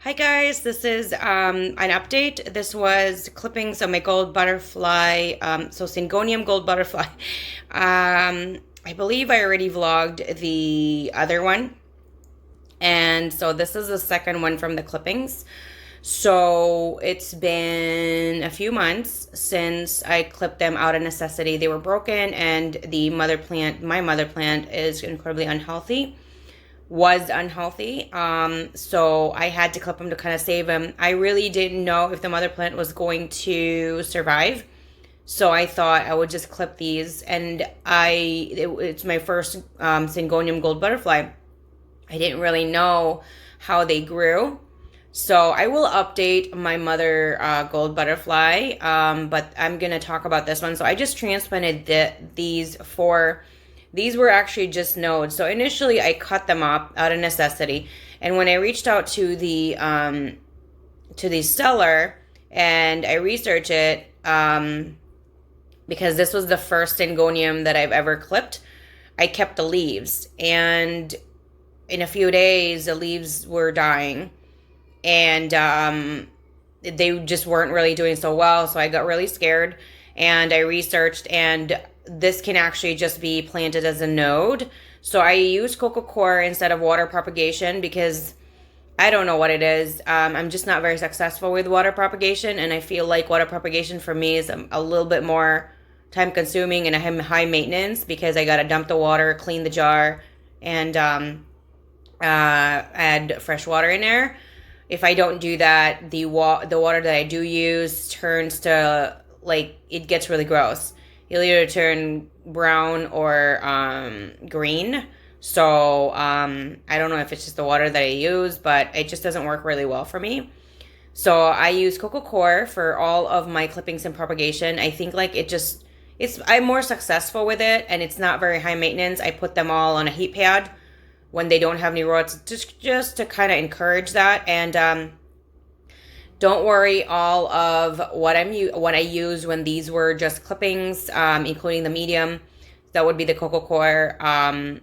Hi guys, this is an update. This was clippings of my gold butterfly, so syngonium gold butterfly. I believe I already vlogged the other one, and so this is the second one from the clippings. So it's been a few months since I clipped them out of necessity. They were broken, and the mother plant, my mother plant, is incredibly unhealthy. Was unhealthy. So I had to clip them to kind of save them. I really didn't know if the mother plant was going to survive. So I thought I would just clip these, and it's my first syngonium gold butterfly. I didn't really know how they grew. So I will update my mother gold butterfly, but I'm going to talk about this one. So I just transplanted these four. These were actually just nodes. So initially I cut them up out of necessity. And when I reached out to the seller and I researched it, because this was the first syngonium that I've ever clipped, I kept the leaves. And in a few days, the leaves were dying. And they just weren't really doing so well. So I got really scared and I researched, and this can actually just be planted as a node. So I use coco coir instead of water propagation because I don't know what it is. I'm just not very successful with water propagation, and I feel like water propagation for me is a little bit more time consuming and high maintenance because I gotta dump the water, clean the jar, and add fresh water in there. If I don't do that, the water that I do use turns to, like, it gets really gross. It'll either turn brown or green. So I don't know if it's just the water that I use, but it just doesn't work really well for me. So I use coco coir for all of my clippings and propagation. I think like I'm more successful with it, and it's not very high maintenance. I put them all on a heat pad when they don't have any roots, just to kind of encourage that. And don't worry, all of what I used when these were just clippings, including the medium, that would be the coco coir, on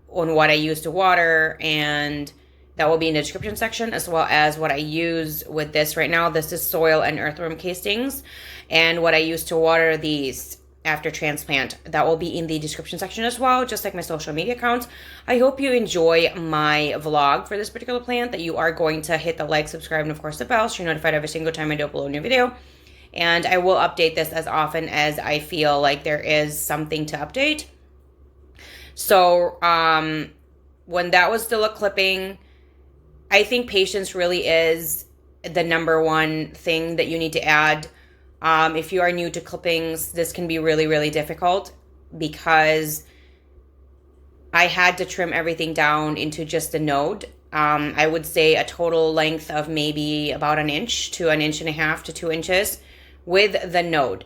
what I use to water, and that will be in the description section, as well as what I use with this right now. This is soil and earthworm castings, and what I use to water these after transplant. That will be in the description section as well, just like my social media accounts. I hope you enjoy my vlog for this particular plant, that you are going to hit the like, subscribe, and of course the bell so you're notified every single time I do upload a new video. And I will update this as often as I feel like there is something to update. So when that was still a clipping, I think patience really is the number one thing that you need to add. If you are new to clippings, this can be really, really difficult because I had to trim everything down into just a node. I would say a total length of maybe about an inch to an inch and a half to 2 inches with the node.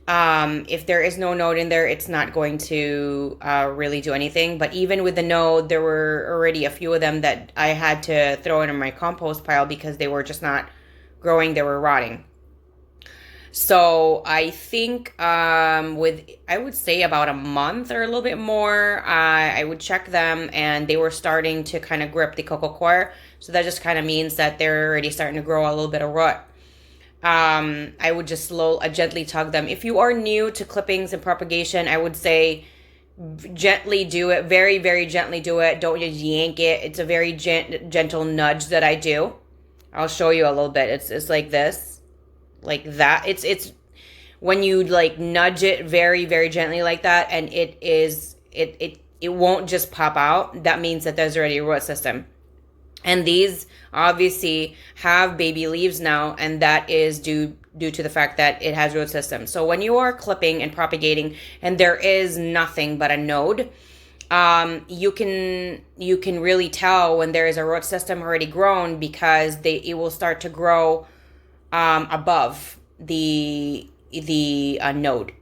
If there is no node in there, it's not going to really do anything. But even with the node, there were already a few of them that I had to throw in my compost pile because they were just not growing, they were rotting. So I think I would say about a month or a little bit more, I would check them, and they were starting to kind of grip the coco coir. So that just kind of means that they're already starting to grow a little bit of root. I would just gently tug them. If you are new to clippings and propagation, I would say gently do it, very, very gently do it. Don't just yank it. It's a very gentle nudge that I do. I'll show you a little bit. It's like this. Like that. It's when you like nudge it very, very gently like that, and it won't just pop out. That means that there's already a root system. And these obviously have baby leaves now, and that is due to the fact that it has root system. So when you are clipping and propagating and there is nothing but a node, you can really tell when there is a root system already grown, because it will start to grow above the node.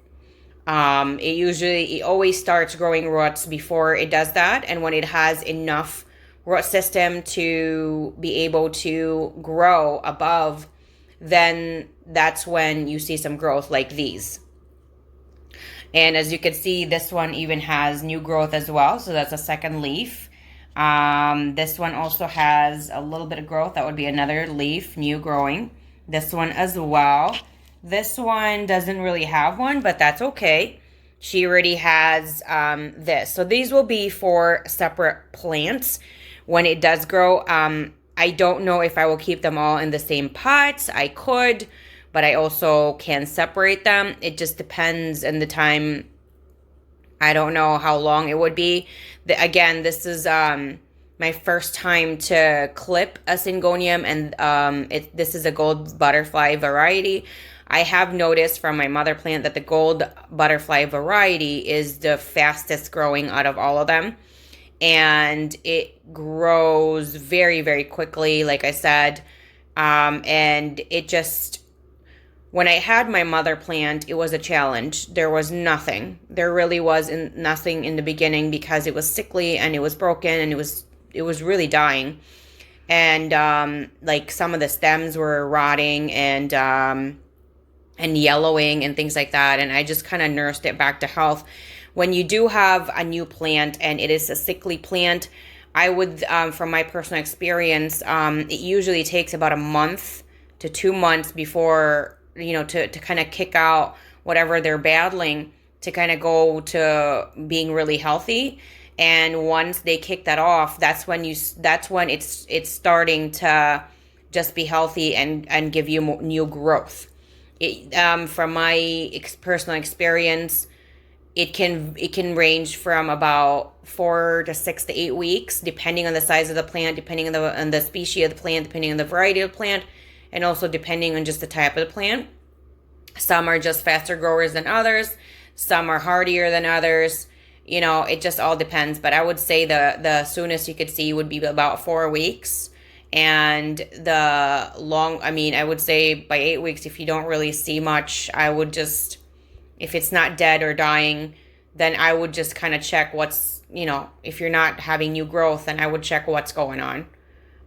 It always starts growing roots before it does that, and when it has enough root system to be able to grow above, then that's when you see some growth like these. And as you can see, this one even has new growth as well, so that's a second leaf. This one also has a little bit of growth. That would be another leaf, new growing. This one as well. This one doesn't really have one, but that's okay. She already has this. So these will be for separate plants when it does grow. I don't know if I will keep them all in the same pots. I could, but I also can separate them. It just depends on the time. I don't know how long it would be. Again, this is my first time to clip a syngonium, and this is a gold butterfly variety. I have noticed from my mother plant that the gold butterfly variety is the fastest growing out of all of them. And it grows very, very quickly, like I said. And it just, when I had my mother plant, it was a challenge. There was nothing. There really was nothing in the beginning because it was sickly and it was broken and it was really dying. And like some of the stems were rotting and yellowing and things like that. And I just kind of nursed it back to health. When you do have a new plant and it is a sickly plant, I would, from my personal experience, it usually takes about a month to 2 months before, to kind of kick out whatever they're battling to kind of go to being really healthy. And once they kick that off, that's when it's starting to just be healthy and give you new growth. From my personal experience, it can range from about 4 to 6 to 8 weeks, depending on the size of the plant, depending on the species of the plant, depending on the variety of the plant, and also depending on just the type of the plant. Some are just faster growers than others. Some are hardier than others. It just all depends. But I would say the soonest you could see would be about 4 weeks. And I would say by 8 weeks, if you don't really see much, I would just, if it's not dead or dying, then I would just kind of check if you're not having new growth, then I would check what's going on.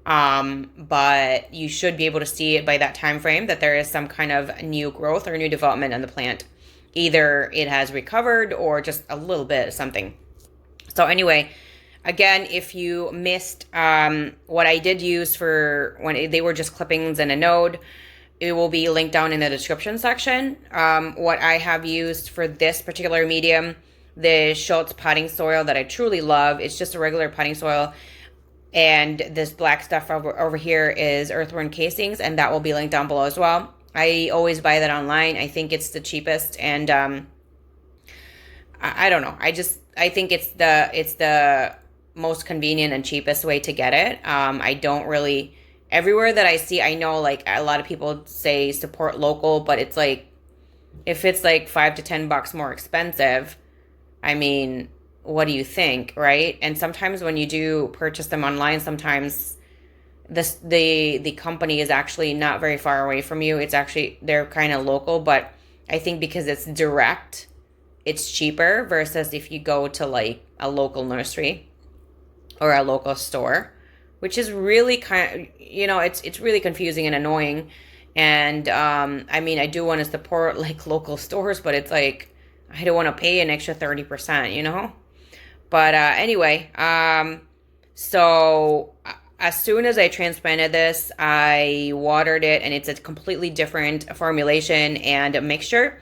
But you should be able to see it by that time frame that there is some kind of new growth or new development in the plant. Either it has recovered or just a little bit of something. So anyway, again, if you missed what I did use for when they were just clippings and a node, it will be linked down in the description section. What I have used for this particular medium, the Schultz potting soil that I truly love. It's just a regular potting soil. And this black stuff over here is earthworm casings, and that will be linked down below as well. I always buy that online. I think it's the cheapest, and I don't know. I think it's the most convenient and cheapest way to get it. I don't really, everywhere that I see, I know like a lot of people say support local, but it's like, if it's like $5 to $10 more expensive, I mean, what do you think, right? And sometimes when you do purchase them online, sometimes the company is actually not very far away from you. It's actually, they're kind of local, but I think because it's direct, it's cheaper versus if you go to like a local nursery or a local store, which is really it's really confusing and annoying. And I do want to support like local stores, but it's like I don't want to pay an extra 30%, But anyway, so as soon as I transplanted this, I watered it, and it's a completely different formulation and a mixture,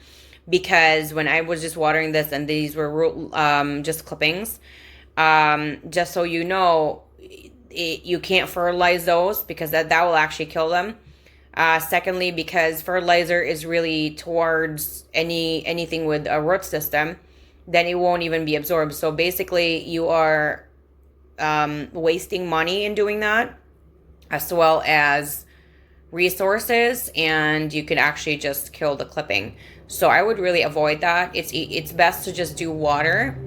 because when I was just watering this and these were just clippings, just so you know, you can't fertilize those because that will actually kill them. Secondly, because fertilizer is really towards anything with a root system, then it won't even be absorbed. So basically you are wasting money in doing that, as well as resources, and you could actually just kill the clipping. So I would really avoid that. It's best to just do water.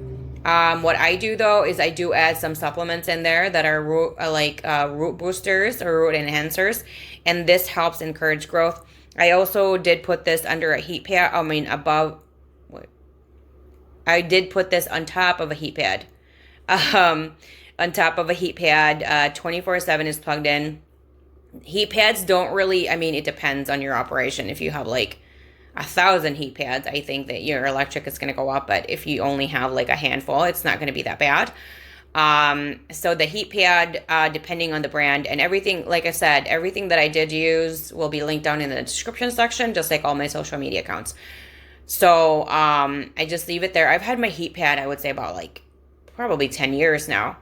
What I do though is I do add some supplements in there that are root boosters or root enhancers, and this helps encourage growth. I also did put this under a heat pad. I did put this on top of a heat pad. On top of a heat pad, 24/7 is plugged in. Heat pads don't really, it depends on your operation. If you have like 1,000 heat pads, I think that your electric is going to go up. But if you only have like a handful, it's not going to be that bad. So the heat pad, depending on the brand and everything, like I said, everything that I did use will be linked down in the description section, just like all my social media accounts. So I just leave it there. I've had my heat pad, I would say about like probably 10 years now.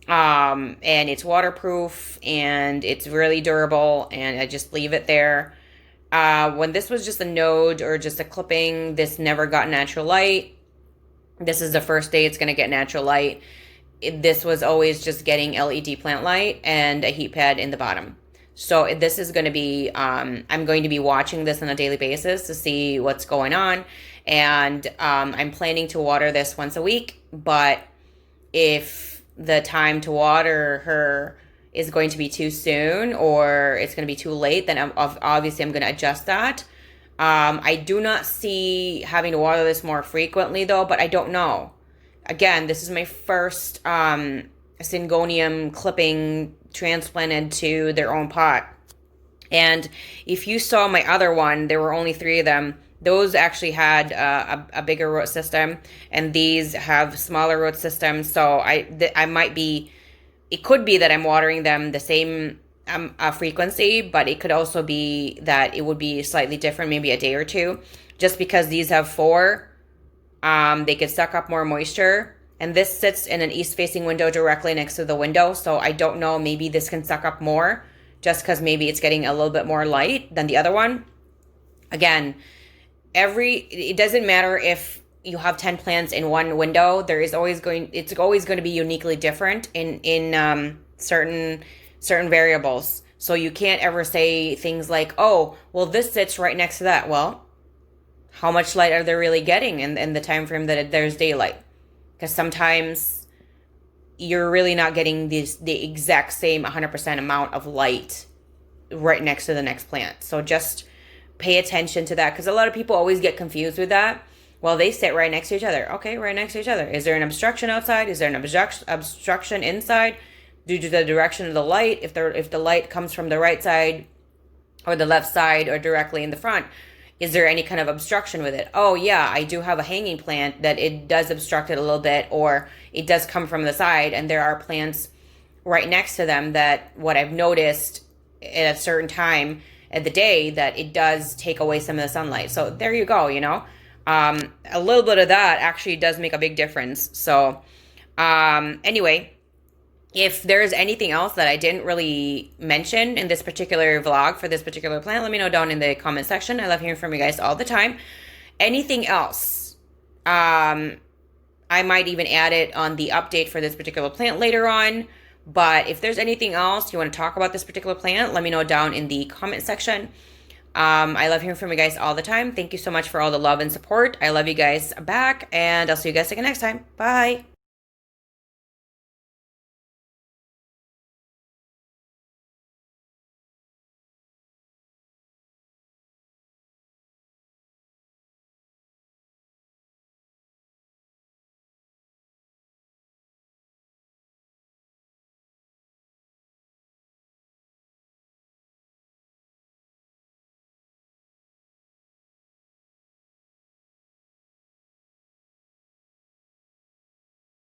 And it's waterproof and it's really durable, and I just leave it there. When this was just a node or just a clipping, this never got natural light. This is the first day it's going to get natural light. This was always just getting LED plant light and a heat pad in the bottom. So this is going to be, I'm going to be watching this on a daily basis to see what's going on. And I'm planning to water this once a week. But if the time to water her is going to be too soon or it's going to be too late, then obviously I'm going to adjust that. I do not see having to water this more frequently though, but I don't know. Again, this is my first syngonium clipping transplanted to their own pot. And if you saw my other one, there were only 3 of them. Those actually had a bigger root system, and these have smaller root systems. So I might be, it could be that I'm watering them the same frequency, but it could also be that it would be slightly different, maybe a day or two, just because these have 4. They could suck up more moisture, and this sits in an east-facing window directly next to the window. So I don't know, maybe this can suck up more just because maybe it's getting a little bit more light than the other one. Again, it doesn't matter if you have 10 plants in one window. It's always going to be uniquely different in certain variables. So you can't ever say things like, oh, well, this sits right next to that. Well, how much light are they really getting in the time frame that there's daylight? Because sometimes you're really not getting the exact same 100% amount of light right next to the next plant. So just pay attention to that, because a lot of people always get confused with that. Well, they sit right next to each other. Okay, right next to each other. Is there an obstruction outside? Is there an obstruction inside due to the direction of the light? If the light comes from the right side or the left side or directly in the front, is there any kind of obstruction with it? Oh yeah, I do have a hanging plant that it does obstruct it a little bit, or it does come from the side, and there are plants right next to them that what I've noticed at a certain time of the day that it does take away some of the sunlight. So there you go, a little bit of that actually does make a big difference. So anyway, if there's anything else that I didn't really mention in this particular vlog for this particular plant, let me know down in the comment section. I love hearing from you guys all the time. Anything else, I might even add it on the update for this particular plant later on. But if there's anything else you want to talk about this particular plant, let me know down in the comment section. I love hearing from you guys all the time. Thank you so much for all the love and support. I love you guys back, and I'll see you guys again next time. Bye.